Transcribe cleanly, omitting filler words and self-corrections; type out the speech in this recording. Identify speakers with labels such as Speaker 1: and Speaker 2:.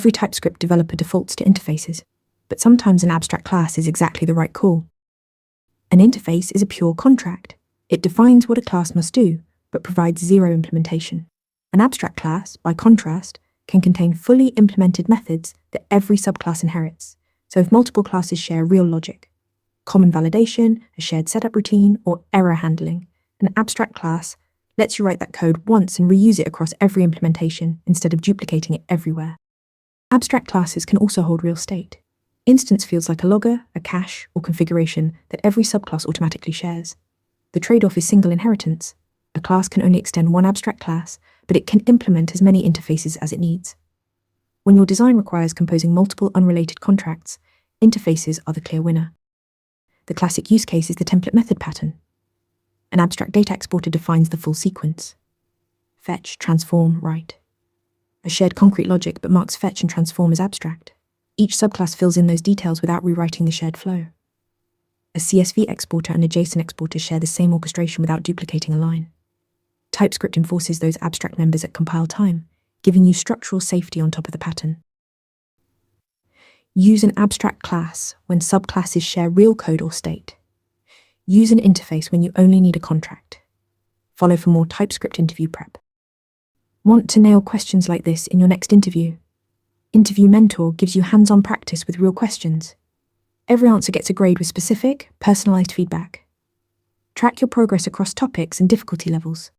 Speaker 1: Every TypeScript developer defaults to interfaces, but sometimes an abstract class is exactly the right call. An interface is a pure contract. It defines what a class must do, but provides zero implementation. An abstract class, by contrast, can contain fully implemented methods that every subclass inherits. So if multiple classes share real logic, common validation, a shared setup routine, or error handling, an abstract class lets you write that code once and reuse it across every implementation instead of duplicating it everywhere. Abstract classes can also hold real state. Instance feels like a logger, a cache, or configuration that every subclass automatically shares. The trade-off is single inheritance. A class can only extend one abstract class, but it can implement as many interfaces as it needs. When your design requires composing multiple unrelated contracts, interfaces are the clear winner. The classic use case is the template method pattern. An abstract data exporter defines the full sequence: fetch, transform, write. A shared concrete logic but marks fetch and transform as abstract. Each subclass fills in those details without rewriting the shared flow. A CSV exporter and a JSON exporter share the same orchestration without duplicating a line. TypeScript enforces those abstract members at compile time, giving you structural safety on top of the pattern. Use an abstract class when subclasses share real code or state. Use an interface when you only need a contract. Follow for more TypeScript interview prep. Want to nail questions like this in your next interview? Interview Mentor gives you hands-on practice with real questions. Every answer gets a grade with specific, personalized feedback. Track your progress across topics and difficulty levels.